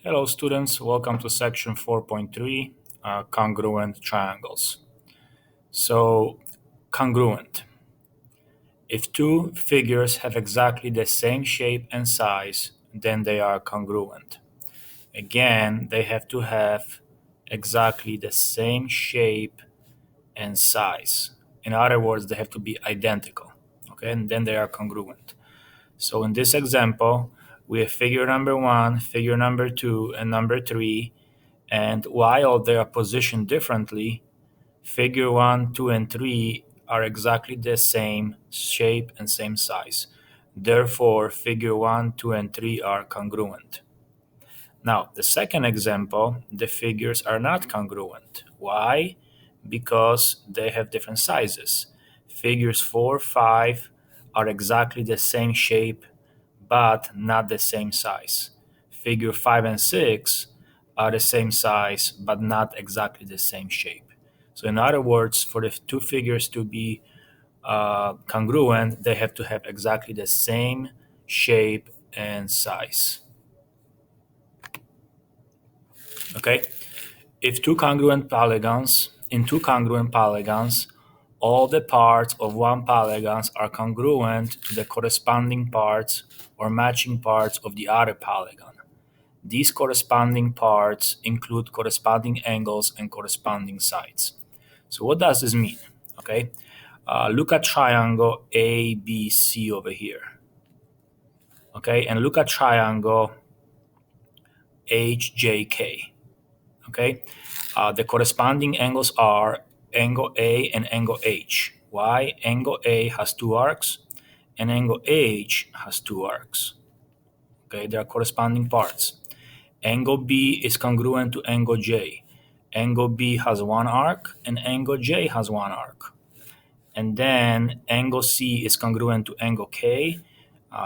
Hello students, welcome to section 4.3, congruent triangles. So, congruent. If two figures have exactly the same shape and size, then they are congruent. Again, they have to have exactly the same shape and size. In other words, they have to be identical. Okay, and then they are congruent. So in this example, we have figure number one, figure number two, and number three. And while they are positioned differently, figure 1, 2, and 3 are exactly the same shape and same size. Therefore, figure 1, 2, and 3 are congruent. Now, the second example, the figures are not congruent. Why? Because they have different sizes. Figures 4, 5 are exactly the same shape but not the same size. Figure 5 and 6 are the same size but not exactly the same shape. So, in other words, for the two figures to be congruent, they have to have exactly the same shape and size. Okay? If in two congruent polygons, all the parts of one polygon are congruent to the corresponding parts or matching parts of the other polygon. These corresponding parts include corresponding angles and corresponding sides. So what does this mean? Okay, look at triangle ABC over here. Okay, and look at triangle HJK. Okay, the corresponding angles are angle A and angle H. Why? Angle A has two arcs and angle H has two arcs. Okay, they are corresponding parts. Angle B is congruent to angle J. Angle B has one arc and angle J has one arc. And then angle C is congruent to angle K.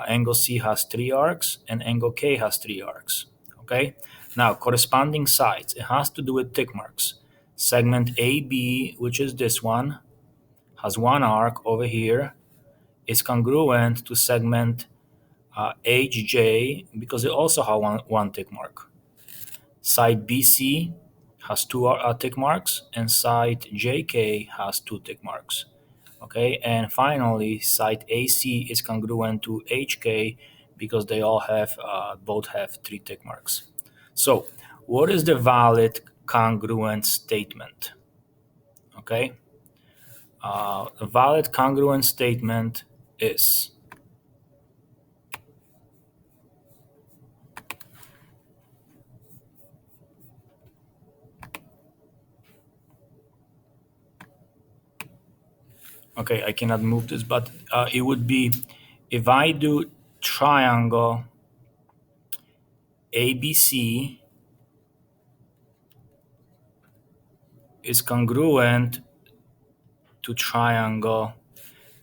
Angle C has three arcs and angle K has three arcs. Okay? Now, corresponding sides. It has to do with tick marks. Segment AB, which is this one, has one arc over here, is congruent to segment HJ because it also has one tick mark. Side BC has two tick marks, and side JK has two tick marks. Okay, and finally, side AC is congruent to HK because they all have both have three tick marks. So, what is the valid congruent statement? Okay, a valid congruent statement is okay. I cannot move this, but it would be if I do triangle ABC is congruent to triangle.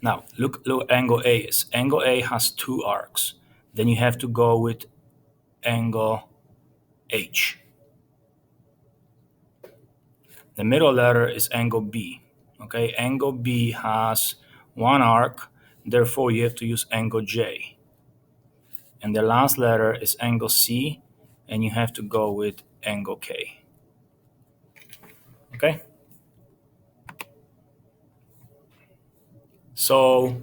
Now look angle A is. Angle A has two arcs. Then you have to go with angle H. The middle letter is angle B. Okay, angle B has one arc, therefore you have to use angle J. And the last letter is angle C, and you have to go with angle K. Okay? So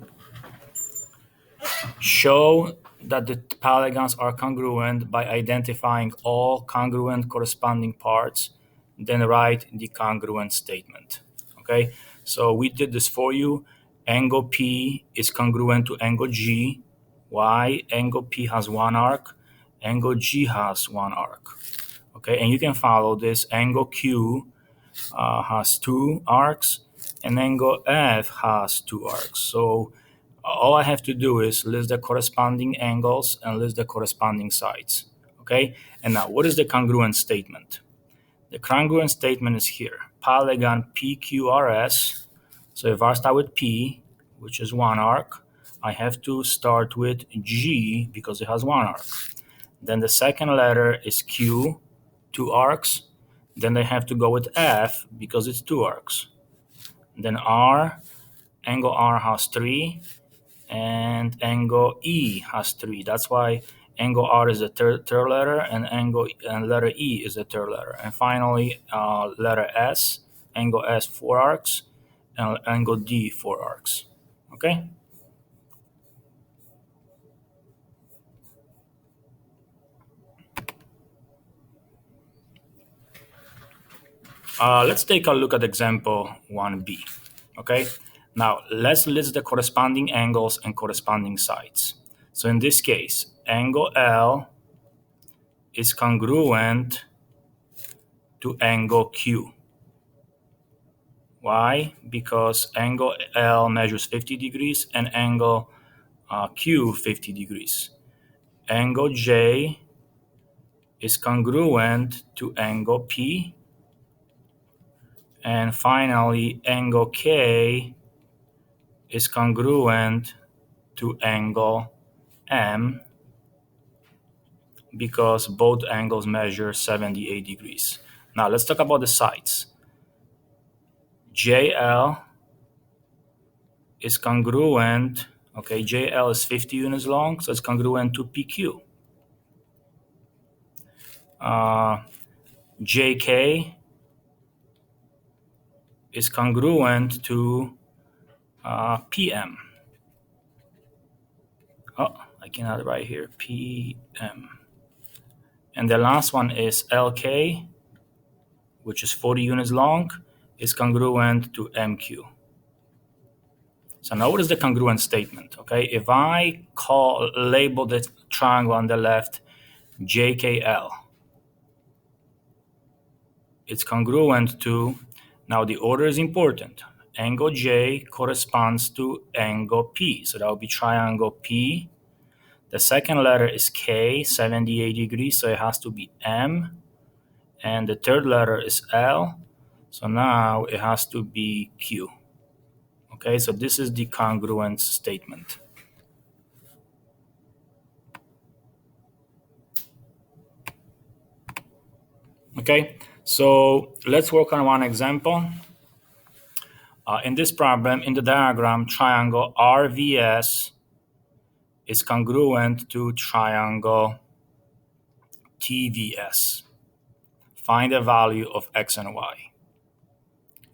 show that the polygons are congruent by identifying all congruent corresponding parts, then write the congruent statement. Okay, so we did this for you. Angle P is congruent to angle G. Why? Angle P has one arc, angle G has one arc. Okay, and you can follow this. Angle Q has two arcs, and angle F has two arcs. So all I have to do is list the corresponding angles and list the corresponding sides. Okay, and now what is the congruent statement? The congruent statement is here. Polygon PQRS. So if I start with P, which is one arc, I have to start with G because it has one arc. Then the second letter is Q, two arcs. Then they have to go with F because it's two arcs. Then R, angle R has three, and angle E has three. That's why Angle R is the third letter, and letter E is the third letter. And finally, letter S, angle S 4 arcs, and angle D 4 arcs. Okay? Let's take a look at example 1b. Okay? Now, let's list the corresponding angles and corresponding sides. So in this case, angle L is congruent to angle Q. Why? Because angle L measures 50 degrees and angle Q 50 degrees. Angle J is congruent to angle P. And finally, angle K is congruent to angle M because both angles measure 78 degrees. Now let's talk about the sides. JL is congruent, okay, JL is 50 units long, so it's congruent to PQ. JK is congruent to PM. Oh, I cannot write here, PM. And the last one is LK, which is 40 units long, is congruent to MQ. So now what is the congruent statement? Okay, if I label the triangle on the left JKL, it's congruent to, now the order is important. Angle J corresponds to angle P. So that will be triangle P. The second letter is K, 78 degrees, so it has to be M. And the third letter is L, so now it has to be Q. Okay, so this is the congruence statement. Okay, so let's work on one example. In this problem, in the diagram, triangle RVS is congruent to triangle TVS. Find the value of X and Y.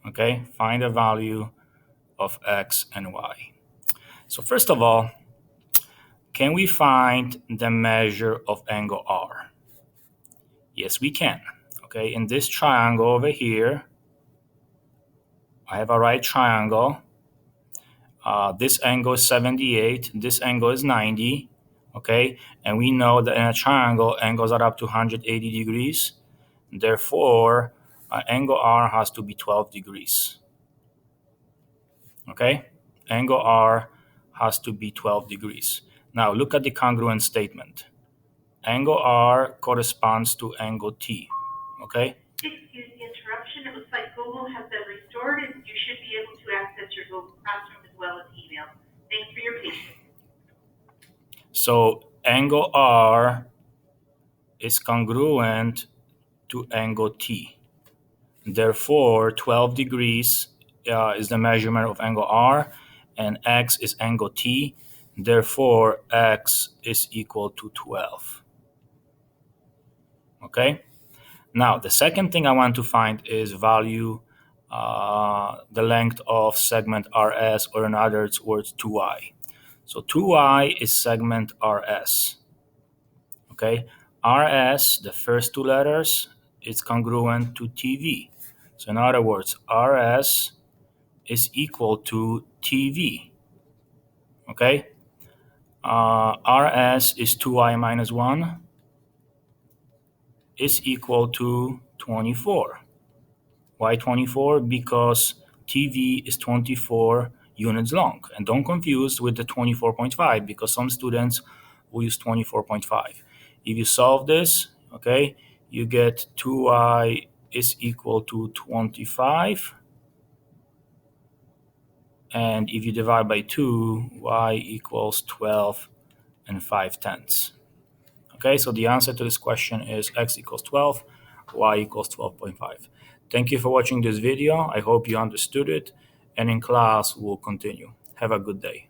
Okay, find the value of X and Y. So first of all, can we find the measure of angle R? Yes, we can. Okay, in this triangle over here, I have a right triangle. This angle is 78, this angle is 90, okay? And we know that in a triangle, angles are up to 180 degrees. Therefore, angle R has to be 12 degrees, okay? Angle R has to be 12 degrees. Now, look at the congruent statement. Angle R corresponds to angle T, okay? Excuse the interruption. It looks like Google has been restored, and you should be able to access your Google Classroom as well as email. Thanks for your patience. So angle R is congruent to angle T. Therefore, 12 degrees is the measurement of angle R, and X is angle T. Therefore, X is equal to 12. Okay? Now, the second thing I want to find is value the length of segment RS, or in other words, 2I. So 2I is segment RS. Okay? RS, the first two letters, is congruent to TV. So in other words, RS is equal to TV. Okay? RS is 2I minus 1 is equal to 24. Why 24? Because TV is 24 units long. And don't confuse with the 24.5, because some students will use 24.5. If you solve this, okay, you get 2I is equal to 25. And if you divide by 2, y equals 12 and 5/10. Okay, so the answer to this question is x equals 12, y equals 12.5. Thank you for watching this video. I hope you understood it, and in class we'll continue. Have a good day.